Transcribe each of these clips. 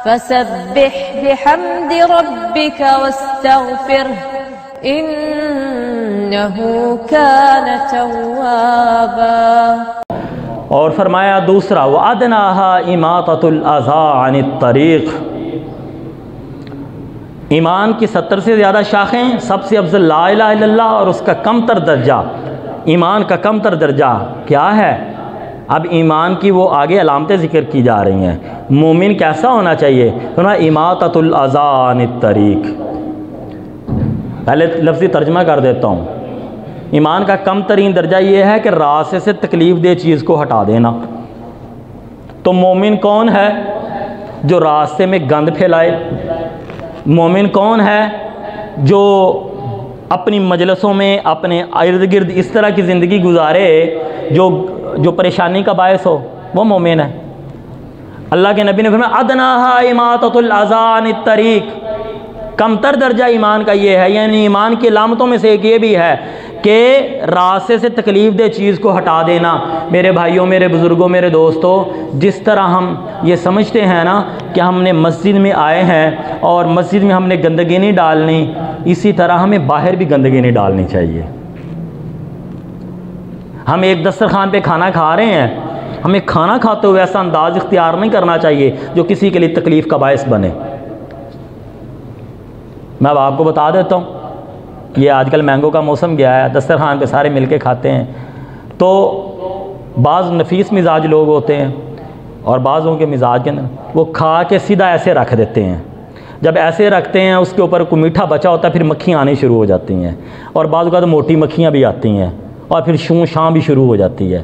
فسبح بحمد ربك واستغفره إنه كان توابا۔ اور فرمایا دوسرا وَأَدْنَاهَا إِمَاطَةُ الْأَذَىٰ عَنِ الطَّرِيقِ، ایمان کی 70 سے زیادہ شاخیں، سب سے افضل لا الہ الا اللہ، اور اس کا کم تر درجہ، ایمان کا کم تر درجہ کیا ہے؟ اب ایمان کی وہ آگے علامتیں ذکر کی جا رہی ہیں۔ مومن کیسا ہونا چاہیے؟ اماطۃ الاذی عن الطریق۔ پہلے لفظی ترجمہ کر دیتا ہوں۔ ایمان کا کم ترین درجہ یہ ہے کہ راستے سے تکلیف دہ چیز کو ہٹا دینا۔ تو مومن کون ہے جو راستے میں گند پھیلائے؟ مومن کون ہے جو اپنی مجلسوں میں اپنے ارد گرد اس طرح کی زندگی گزارے جو پریشانی کا باعث ہو؟ وہ مومن ہے۔ اللہ کے نبی نے فرمایا ادناہا اماطۃ الاذی عن الطریق، کم تر درجہ ایمان کا یہ ہے، یعنی ایمان کی علامتوں میں سے ایک یہ بھی ہے کہ راستے سے تکلیف دہ چیز کو ہٹا دینا۔ میرے بھائیوں، میرے بزرگوں، میرے دوستوں، جس طرح ہم یہ سمجھتے ہیں نا کہ ہم نے مسجد میں آئے ہیں اور مسجد میں ہم نے گندگی نہیں ڈالنی، اسی طرح ہمیں باہر بھی گندگی نہیں ڈالنی چاہیے۔ ہم ایک دسترخوان پہ کھانا کھا رہے ہیں، ہمیں کھانا کھاتے ہوئے ایسا انداز اختیار نہیں کرنا چاہیے جو کسی کے لیے تکلیف کا باعث بنے۔ میں اب آپ کو بتا دیتا ہوں، یہ آج کل مینگو کا موسم گیا ہے، دسترخوان پہ سارے مل کے کھاتے ہیں، تو بعض نفیس مزاج لوگ ہوتے ہیں اور بعضوں کے مزاج کے اندر وہ کھا کے سیدھا ایسے رکھ دیتے ہیں۔ جب ایسے رکھتے ہیں اس کے اوپر کوئی میٹھا بچا ہوتا ہے، پھر مکھیاں آنی شروع ہو جاتی ہیں، اور بعض اوقات موٹی مکھیاں بھی آتی ہیں، اور پھر شوں شاں بھی شروع ہو جاتی ہے۔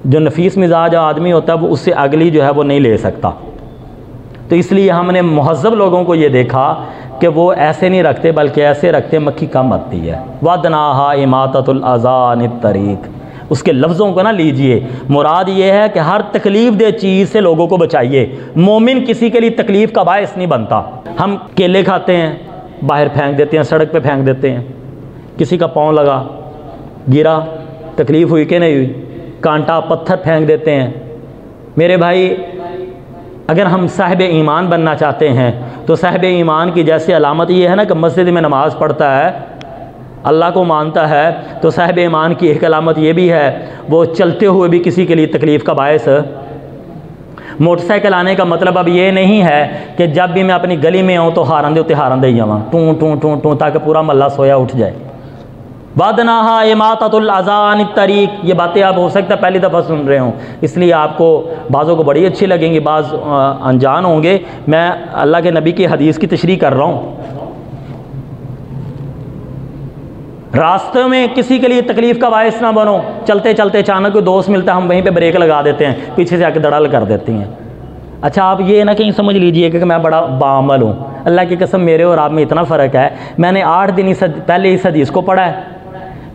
جو نفیس مزاج آدمی ہوتا ہے وہ اس سے اگلی جو ہے وہ نہیں لے سکتا۔ تو اس لیے ہم نے مہذب لوگوں کو یہ دیکھا کہ وہ ایسے نہیں رکھتے بلکہ ایسے رکھتے، مکھی کم آتی ہے۔ وَأَدْنَاهَا إِمَاطَةُ الْأَذَىٰ عَنِ الطَّرِيقِ، اس کے لفظوں کو نہ لیجئے، مراد یہ ہے کہ ہر تکلیف دہ چیز سے لوگوں کو بچائیے۔ مومن کسی کے لیے تکلیف کا باعث نہیں بنتا۔ ہم کیلے کھاتے ہیں، باہر پھینک دیتے ہیں، سڑک پہ پھینک دیتے ہیں، کسی کا پاؤں لگا، گرا، تکلیف ہوئی کہ نہیں ہوئی، کانٹا پتھر پھینک دیتے ہیں۔ میرے بھائی، اگر ہم صاحب ایمان بننا چاہتے ہیں تو صاحب ایمان کی جیسے علامت یہ ہے نا کہ مسجد میں نماز پڑھتا ہے، اللہ کو مانتا ہے، تو صاحب ایمان کی ایک علامت یہ بھی ہے وہ چلتے ہوئے بھی کسی کے لیے تکلیف کا باعث۔ موٹر سائیکل آنے کا مطلب اب یہ نہیں ہے کہ جب بھی میں اپنی گلی میں آؤں تو ہارن دے ہی جاواں ٹوں ٹوں ٹوں ٹوں تاکہ پورا محلہ سویا اٹھ جائے۔ وَأَدْنَاهَا إِمَاطَةُ الْأَذَىٰ عَنِ الطَّرِيقِ، یہ باتیں آپ ہو سکتا ہے پہلی دفعہ سن رہے ہوں، اس لیے آپ کو بعضوں کو بڑی اچھی لگیں گی، بعض انجان ہوں گے۔ میں اللہ کے نبی کی حدیث کی تشریح کر رہا ہوں۔ راستے میں کسی کے لیے تکلیف کا باعث نہ بنو۔ چلتے چلتے اچانک کوئی دوست ملتا ہے، ہم وہیں پہ بریک لگا دیتے ہیں، پیچھے سے آ کے دڑل کر دیتی ہیں۔ اچھا، آپ یہ نہ کہیں سمجھ لیجئے کہ میں بڑا باعمل ہوں۔ اللہ کی قسم میرے اور آپ میں اتنا فرق ہے، میں نے 8 دن پہلے اس حدیث کو پڑھا ہے،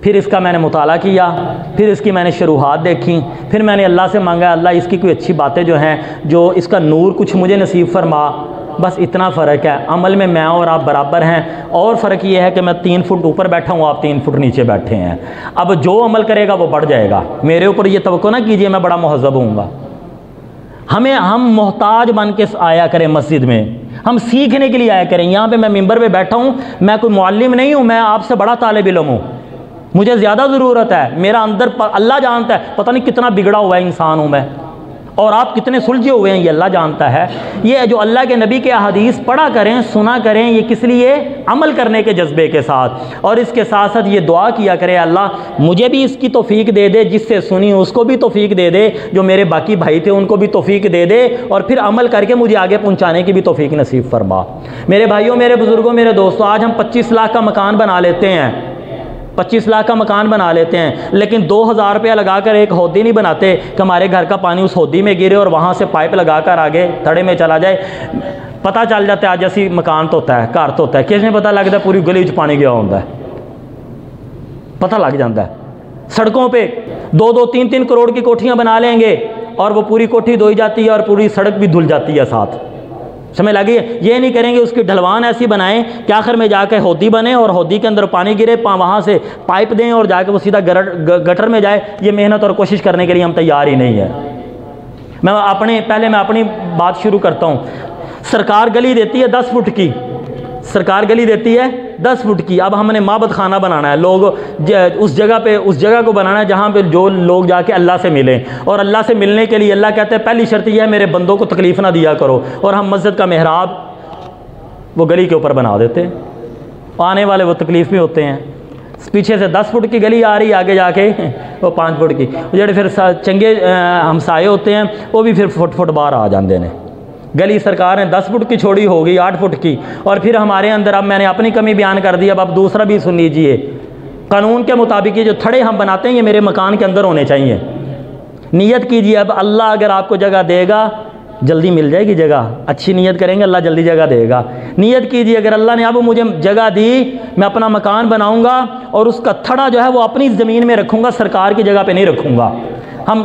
پھر اس کا میں نے مطالعہ کیا، پھر اس کی میں نے شروحات دیکھی، پھر میں نے اللہ سے مانگا اللہ اس کی کوئی اچھی باتیں جو ہیں، جو اس کا نور کچھ مجھے نصیب فرما۔ بس اتنا فرق ہے، عمل میں میں اور آپ برابر ہیں، اور فرق یہ ہے کہ میں 3 فٹ اوپر بیٹھا ہوں، آپ 3 فٹ نیچے بیٹھے ہیں۔ اب جو عمل کرے گا وہ بڑھ جائے گا۔ میرے اوپر یہ توقع نہ کیجئے میں بڑا مہذب ہوں گا۔ ہم محتاج بن کے آیا کریں مسجد میں، ہم سیکھنے کے لیے آیا کریں۔ یہاں پہ میں ممبر پہ بیٹھا ہوں، میں کوئی معلم نہیں ہوں، میں آپ سے بڑا طالب علم ہوں، مجھے زیادہ ضرورت ہے، میرا اندر اللہ جانتا ہے، پتہ نہیں کتنا بگڑا ہوا ہے انسان ہوں میں، اور آپ کتنے سلجھے ہوئے ہیں یہ اللہ جانتا ہے۔ یہ جو اللہ کے نبی کے احادیث پڑھا کریں، سنا کریں، یہ کس لیے؟ عمل کرنے کے جذبے کے ساتھ، اور اس کے ساتھ ساتھ یہ دعا کیا کرے اللہ مجھے بھی اس کی توفیق دے دے، جس سے سنی اس کو بھی توفیق دے دے، جو میرے باقی بھائی تھے ان کو بھی توفیق دے دے، اور پھر عمل کر کے مجھے آگے پہنچانے کی بھی توفیق نصیب فرما۔ میرے بھائیوں، میرے بزرگوں، میرے دوستوں، آج ہم 25 لاکھ کا مکان بنا لیتے ہیں، 25 لاکھ کا مکان بنا لیتے ہیں، لیکن 2000 روپیہ لگا کر ایک ہودی نہیں بناتے کہ ہمارے گھر کا پانی اس ہودی میں گرے اور وہاں سے پائپ لگا کر آگے تھڑے میں چلا جائے۔ پتہ چل جاتا ہے آج ایسی مکان تو ہوتا ہے، گھر تو ہوتا ہے، کس نے پتہ لگتا ہے پوری گلی وچ پانی گیا ہوتا ہے، پتہ لگ جاتا ہے۔ سڑکوں پہ 2-2 3-3 کروڑ کی کوٹھیاں بنا لیں گے اور وہ پوری کوٹھی دھوئی جاتی ہے اور پوری سڑک بھی دھل جاتی ہے ساتھ، سمجھ لگی؟ یہ نہیں کریں گے اس کی ڈھلوان ایسی بنائیں کہ آخر میں جا کے ہودی بنے اور ہودی کے اندر پانی گرے، وہاں سے پائپ دیں اور جا کے وہ سیدھا گٹر میں جائے۔ یہ محنت اور کوشش کرنے کے لیے ہم تیار ہی نہیں ہیں۔ میں اپنی بات شروع کرتا ہوں۔ سرکار گلی دیتی ہے 10 فٹ کی، سرکار گلی دیتی ہے 10 فٹ کی. اب ہم نے معبد خانہ بنانا ہے، لوگ اس جگہ کو بنانا ہے جہاں پہ جو لوگ جا کے اللہ سے ملیں. اور اللہ سے ملنے کے لیے اللہ کہتے ہیں پہلی شرط یہ ہے میرے بندوں کو تکلیف نہ دیا کرو. اور ہم مسجد کا محراب وہ گلی کے اوپر بنا دیتے ہیں، آنے والے وہ تکلیف میں ہوتے ہیں. پیچھے سے 10 فٹ کی گلی آ رہی، آگے جا کے وہ 5 فٹ کی. جڑے پھر چنگے ہمسائے ہوتے ہیں وہ بھی پھر فٹ باہر آ جاندے نے. گلی سرکار نے 10 فٹ کی چھوڑی ہوگی 8 فٹ کی. اور پھر ہمارے اندر، اب میں نے اپنی کمی بیان کر دی، اب دوسرا بھی سن لیجئے. قانون کے مطابق یہ جو تھڑے ہم بناتے ہیں یہ میرے مکان کے اندر ہونے چاہیے. نیت کیجئے اب اللہ اگر آپ کو جگہ دے گا جلدی مل جائے گی جگہ، اچھی نیت کریں گے اللہ جلدی جگہ دے گا. نیت کیجئے اگر اللہ نے اب مجھے جگہ دی، میں اپنا مکان بناؤں گا اور اس کا تھڑا جو ہے وہ اپنی زمین میں رکھوں گا، سرکار کی جگہ پہ نہیں رکھوں گا. ہم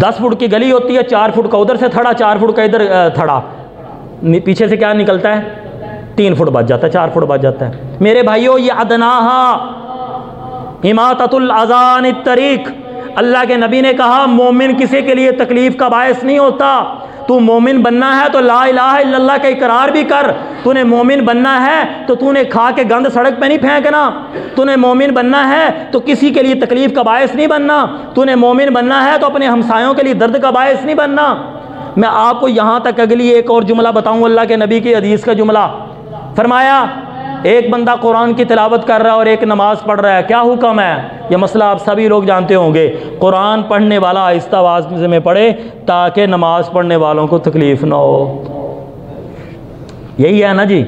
10 فٹ کی گلی ہوتی ہے، 4 فٹ کا ادھر سے تھڑا، 4 فٹ کا ادھر تھڑا، پیچھے سے کیا نکلتا ہے 3 فٹ بچ جاتا ہے، 4 فٹ بچ جاتا ہے. میرے بھائیو یہ ادناہا اماطۃ الاذى عن الطریق. اللہ کے نبی نے کہا مومن کسی کے لیے تکلیف کا باعث نہیں ہوتا. تو مومن بننا ہے تو لا الہ الا اللہ کا اقرار بھی کر. تو نے مومن بننا ہے تو تو نے کھا کے گند سڑک پہ نہیں پھینکنا. تو نے مومن بننا ہے تو کسی کے لیے تکلیف کا باعث نہیں بننا. تو نے مومن بننا ہے تو اپنے ہمسایوں کے لیے درد کا باعث نہیں بننا. میں آپ کو یہاں تک اگلی ایک اور جملہ بتاؤں، اللہ کے نبی کی حدیث کا جملہ. فرمایا ایک بندہ قرآن کی تلاوت کر رہا ہے اور ایک نماز پڑھ رہا ہے، کیا حکم ہے؟ یہ مسئلہ آپ سبھی لوگ جانتے ہوں گے. قرآن پڑھنے والا آہستہ آواز میں پڑھے تاکہ نماز پڑھنے والوں کو تکلیف نہ ہو. یہی ہے نا جی،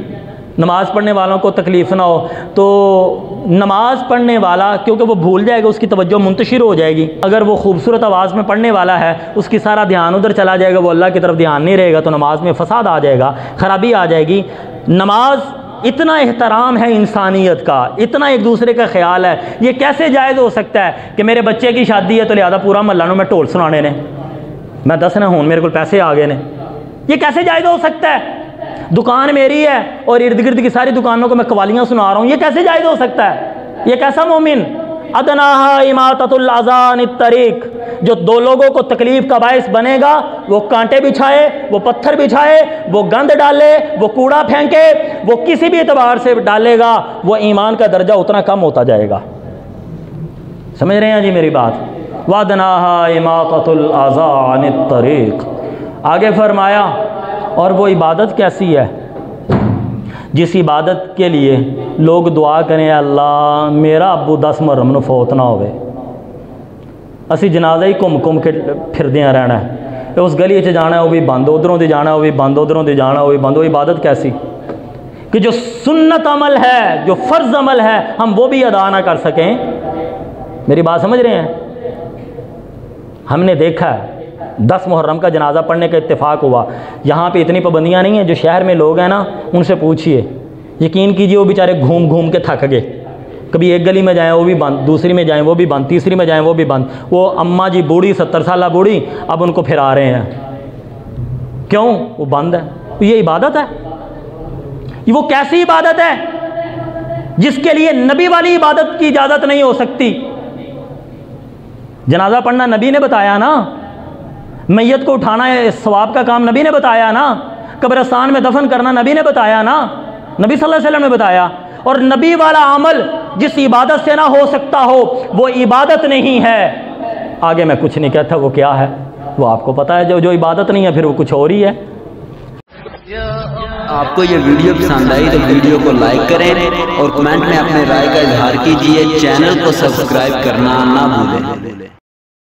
نماز پڑھنے والوں کو تکلیف نہ ہو. تو نماز پڑھنے والا کیونکہ وہ بھول جائے گا، اس کی توجہ منتشر ہو جائے گی. اگر وہ خوبصورت آواز میں پڑھنے والا ہے اس کی سارا دھیان ادھر چلا جائے گا، وہ اللہ کی طرف دھیان نہیں رہے گا، تو نماز میں فساد آ جائے گا، خرابی آ جائے گی. نماز اتنا احترام ہے انسانیت کا، اتنا ایک دوسرے کا خیال ہے. یہ کیسے جائز ہو سکتا ہے کہ میرے بچے کی شادی ہے تو لہذا پورا محلہ نو میں ٹول سنانے نے، میں 10 نہ ہوں میرے کو پیسے آ گئے نے؟ یہ کیسے جائز ہو سکتا ہے؟ دکان میری ہے اور ارد گرد کی ساری دکانوں کو میں قوالیاں سنا رہا ہوں، یہ کیسے جائز ہو سکتا ہے؟ یہ کیسا مومن؟ ادناہا اماطۃ الاذى عن الطریق. جو 2 لوگوں کو تکلیف کا باعث بنے گا وہ کانٹے بچھائے، وہ پتھر بچھائے، وہ گند ڈالے، وہ کوڑا پھینکے، وہ کسی بھی اعتبار سے ڈالے گا، وہ ایمان کا درجہ اتنا کم ہوتا جائے گا. سمجھ رہے ہیں جی میری بات؟ وَأَدْنَاهَا إِمَاطَةُ الْأَذَى عَنِ الطَّرِيقِ. آگے فرمایا اور وہ عبادت کیسی ہے جس عبادت کے لیے لوگ دعا کریں اللہ میرا ابو 10 محرم نو فوت نہ ہوئے، اسی جنازہ ہی گھوم کے پھردیاں رہنا ہے، اس گلی سے جانا ہے وہ بھی بند، ادھروں دی جانا ہے وہ بھی بند، ادھروں دی جانا ہے وہ بھی بند. وہ عبادت کیسی کہ جو سنت عمل ہے، جو فرض عمل ہے ہم وہ بھی ادا نہ کر سکیں. میری بات سمجھ رہے ہیں؟ ہم نے دیکھا ہے 10 محرم کا جنازہ پڑھنے کا اتفاق ہوا. یہاں پہ اتنی پابندیاں نہیں ہیں. جو شہر میں لوگ ہیں نا ان سے پوچھئے، یقین کیجئے وہ بیچارے گھوم کے تھک گئے. کبھی ایک گلی میں جائیں وہ بھی بند، دوسری میں جائیں وہ بھی بند، تیسری میں جائیں وہ بھی بند. وہ اماں جی بوڑھی 70 سالہ بوڑھی اب ان کو پھرا رہے ہیں. کیوں؟ وہ بند ہے. یہ عبادت ہے؟ وہ کیسی عبادت ہے جس کے لیے نبی والی عبادت کی اجازت نہیں ہو سکتی؟ جنازہ پڑھنا نبی نے بتایا نا، میت کو اٹھانا ثواب کا کام نبی نے بتایا نا، قبرستان میں دفن کرنا نبی نے بتایا نا، نبی صلی اللہ علیہ وسلم نے بتایا. اور نبی والا عمل جس عبادت سے نہ ہو سکتا ہو وہ عبادت نہیں ہے. آگے میں کچھ نہیں کہتا وہ کیا ہے وہ آپ کو پتہ ہے. جو عبادت نہیں ہے پھر وہ کچھ اور ہی ہے. آپ کو یہ ویڈیو پسند آئی تو ویڈیو کو لائک کریں اور کمنٹ میں اپنے رائے کا اظہار کیجیے. چینل کو سبسکرائب کرنا نہ بھولیں.